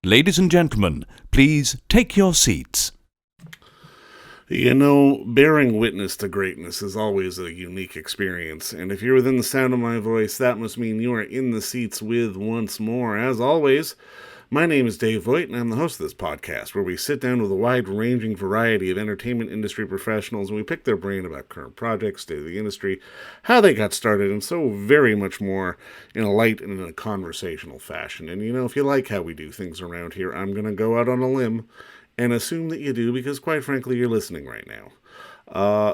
Ladies and gentlemen, please take your seats. You know, bearing witness to greatness is always a unique experience, and if you're within the sound of my voice, that must mean you are in the seats with once more. As always, my name is Dave Voigt, and I'm the host of this podcast, where we sit down with a wide-ranging variety of entertainment industry professionals, and we pick their brain about current projects, state of the industry, how they got started, and so very much more in a light and in a conversational fashion. And you know, if you like how we do things around here, I'm going to go out on a limb and assume that you do, because quite frankly, you're listening right now.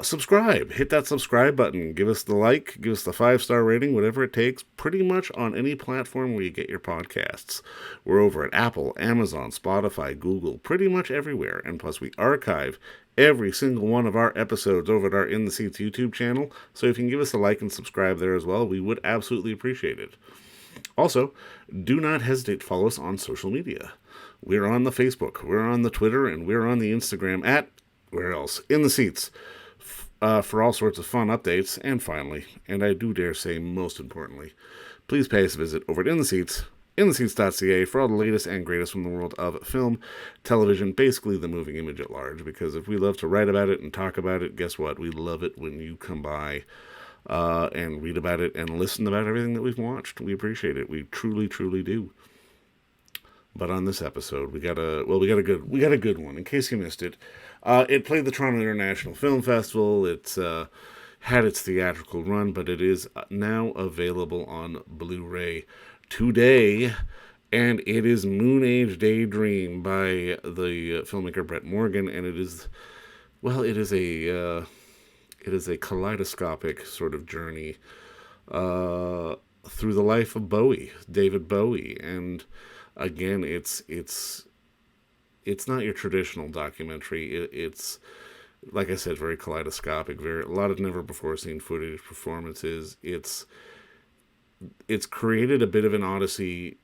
Subscribe. Hit that subscribe button. Give us the like. Give us the 5-star rating, whatever it takes, pretty much on any platform where you get your podcasts. We're over at Apple, Amazon, Spotify, Google, pretty much everywhere. And plus, we archive every single one of our episodes over at our In the Seats YouTube channel. So if you can give us a like and subscribe there as well, we would absolutely appreciate it. Also, do not hesitate to follow us on social media. We're on the Facebook, we're on the Twitter, and we're on the Instagram at, where else? In the Seats, for all sorts of fun updates. And finally, and I do dare say most importantly, please pay us a visit over at In the Seats, intheseats.ca, for all the latest and greatest from the world of film, television, basically the moving image at large. Because if we love to write about it and talk about it, guess what? We love it when you come by and read about it and listen about everything that we've watched. We appreciate it. We truly, truly do. But on this episode, we got a good one. In case you missed it, it played the Toronto International Film Festival. It's had its theatrical run, but it is now available on Blu-ray today, and it is Moonage Daydream by the filmmaker Brett Morgan, and it is a kaleidoscopic sort of journey through the life of Bowie, David Bowie. And again, it's not your traditional documentary. It's like I said, very kaleidoscopic, a lot of never before seen footage, performances. It's created a bit of an odyssey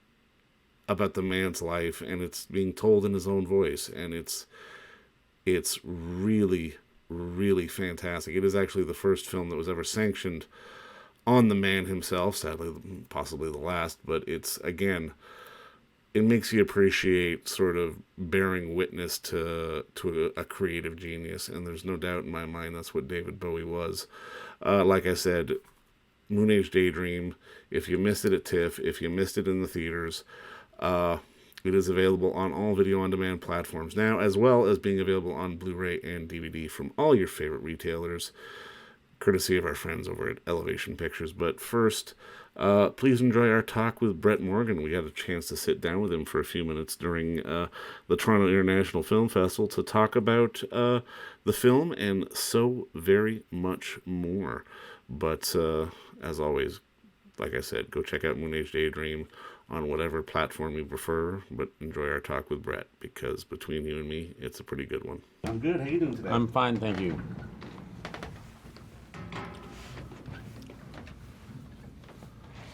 about the man's life, and it's being told in his own voice, and it's really, really fantastic. It is actually the first film that was ever sanctioned on the man himself, sadly possibly the last, but it's, again, it makes you appreciate sort of bearing witness to a creative genius, and there's no doubt in my mind that's what David Bowie was. Like I said, Moonage Daydream, if you missed it at TIFF, if you missed it in the theaters, it is available on all video-on-demand platforms now, as well as being available on Blu-ray and DVD from all your favorite retailers, courtesy of our friends over at Elevation Pictures. But first, please enjoy our talk with Brett Morgan. We had a chance to sit down with him for a few minutes during the Toronto International Film Festival to talk about the film and so very much more. But as always, like I said, go check out Moonage Daydream on whatever platform you prefer, but enjoy our talk with Brett, because between you and me, it's a pretty good one. I'm good. How you doing today? I'm fine, thank you.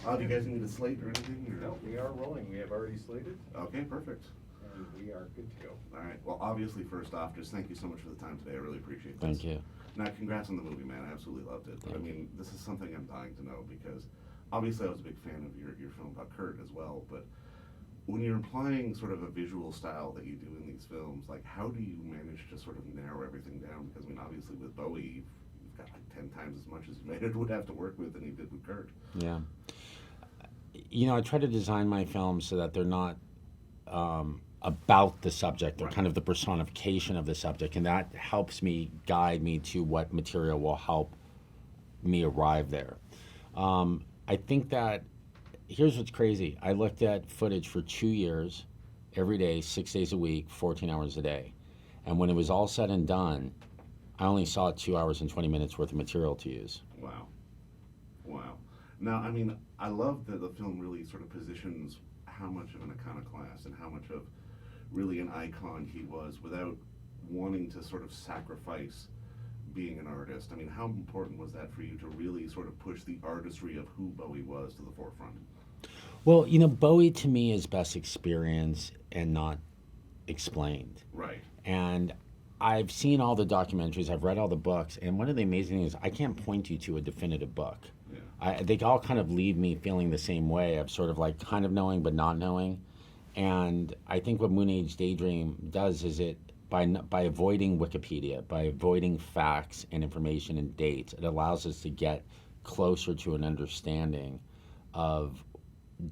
Do you guys need a slate or anything? Or? No, we are rolling. We have already slated. Okay, perfect. And we are good to go. All right. Well, obviously, first off, just thank you so much for the time today. I really appreciate this. Thank you. Now, congrats on the movie, man. I absolutely loved it. But I mean, this is something I'm dying to know, because obviously I was a big fan of your film about Kurt as well. But when you're applying sort of a visual style that you do in these films, like, how do you manage to sort of narrow everything down? Because I mean, obviously with Bowie, you've got like 10 times as much as you would have to work with than you did with Kurt. Yeah. You know, I try to design my films so that they're not about the subject. They're kind of the personification of the subject, and that helps me guide me to what material will help me arrive there. I think that, here's what's crazy. I looked at footage for 2 years, every day, 6 days a week, 14 hours a day. And when it was all said and done, I only saw 2 hours and 20 minutes worth of material to use. Wow. Wow. Now, I mean, I love that the film really sort of positions how much of an iconoclast and how much of really an icon he was without wanting to sort of sacrifice being an artist. I mean, how important was that for you to really sort of push the artistry of who Bowie was to the forefront? Well, you know, Bowie to me is best experienced and not explained. Right. And I've seen all the documentaries, I've read all the books, and one of the amazing things, I can't point you to a definitive book. Yeah. They all kind of leave me feeling the same way of sort of like kind of knowing but not knowing. And I think what Moonage Daydream does is it by avoiding Wikipedia, by avoiding facts and information and dates, it allows us to get closer to an understanding of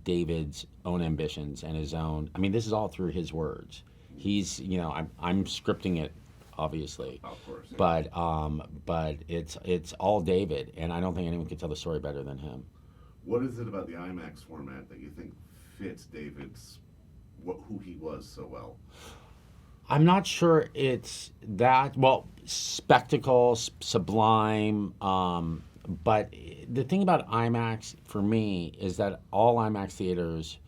David's own ambitions and his own. I mean, this is all through his words. He's, I'm scripting it, obviously, Of course. Yeah. but it's all David, and I don't think anyone could tell the story better than him. What is it about the IMAX format that you think fits David's who he was so well? I'm not sure it's that well spectacle, sublime. But the thing about IMAX for me is that all IMAX theaters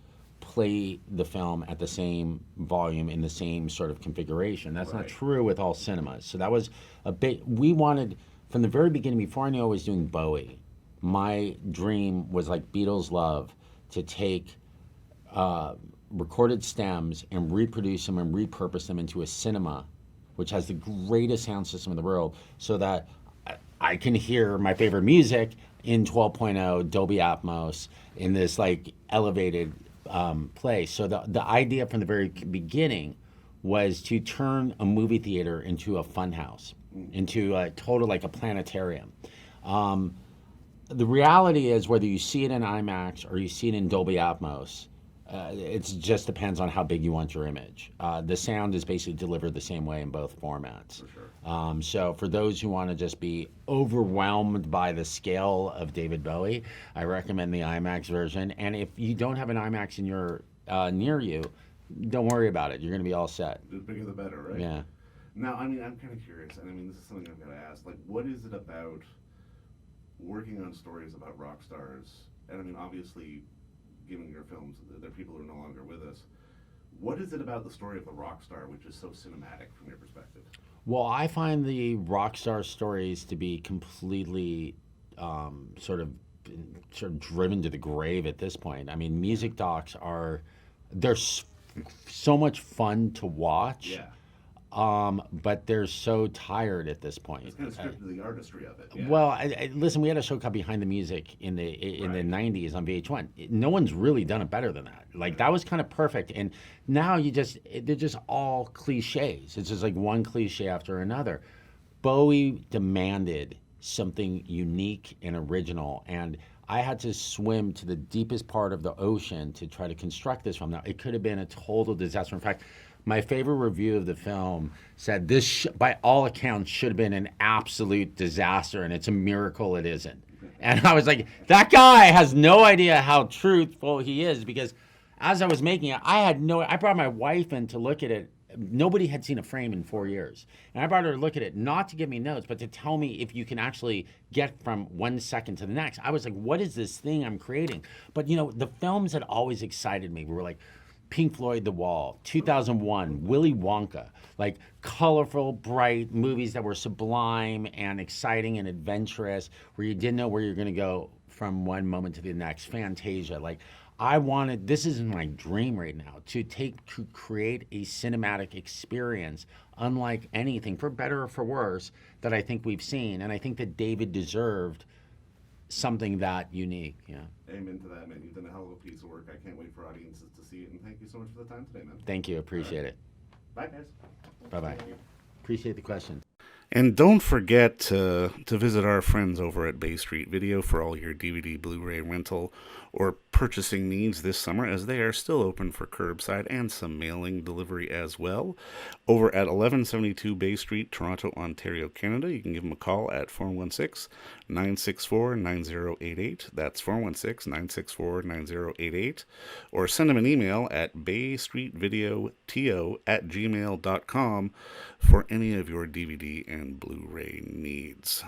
play the film at the same volume in the same sort of configuration. That's not Right. true with all cinemas. So that was a big. We wanted from the very beginning, before I knew I was doing Bowie, my dream was like Beatles' love to take recorded stems and reproduce them and repurpose them into a cinema, which has the greatest sound system in the world, so that I can hear my favorite music in 12.0 Dolby Atmos in this like elevated place. So the idea from the very beginning was to turn a movie theater into a funhouse, into a total like a planetarium. The reality is whether you see it in IMAX or you see it in Dolby Atmos, it just depends on how big you want your image. The sound is basically delivered the same way in both formats. For sure. So for those who want to just be overwhelmed by the scale of David Bowie, I recommend the IMAX version. And if you don't have an IMAX in your near you, don't worry about it. You're going to be all set. The bigger the better, right? Yeah. Now, I mean, I'm kind of curious, and I mean, this is something I've got to ask. Like, what is it about working on stories about rock stars? And I mean, obviously, given your films, there are people who are no longer with us. What is it about the story of the rock star which is so cinematic from your perspective? Well, I find the rock star stories to be completely sort of driven to the grave at this point. I mean, music docs they're so much fun to watch. Yeah. But they're so tired at this point. It's kind of stripped to the artistry of it. Yeah. Well, listen, we had a show called Behind the Music in the Right. 90s on VH1. No one's really done it better than that. Like that was kind of perfect. And now they're just all cliches. It's just like one cliche after another. Bowie demanded something unique and original, and I had to swim to the deepest part of the ocean to try to construct this film. Now, it could have been a total disaster. In fact, my favorite review of the film said this, by all accounts, should have been an absolute disaster, and it's a miracle it isn't. And I was like, that guy has no idea how truthful he is, because as I was making it, I brought my wife in to look at it. Nobody had seen a frame in 4 years. And I brought her to look at it, not to give me notes, but to tell me if you can actually get from 1 second to the next. I was like, what is this thing I'm creating? But, the films that always excited me were like Pink Floyd, The Wall, 2001, Willy Wonka, like colorful, bright movies that were sublime and exciting and adventurous, where you didn't know where you're going to go from one moment to the next. Fantasia, like this is my dream right now, to create a cinematic experience unlike anything, for better or for worse, that I think we've seen. And I think that David deserved something that unique. Yeah. Amen to that, man. You've done a hell of a piece of work. I can't wait for audiences to see it, and thank you so much for the time today, man. Thank you. Appreciate it. Bye, guys. Bye-bye. Appreciate the questions. And don't forget to visit our friends over at Bay Street Video for all your DVD, Blu-ray rental, or purchasing needs this summer, as they are still open for curbside and some mailing delivery as well. Over at 1172 Bay Street, Toronto, Ontario, Canada, you can give them a call at 416-964-9088. That's 416-964-9088. Or send them an email at baystreetvideoto@gmail.com for any of your DVD and Blu-ray needs.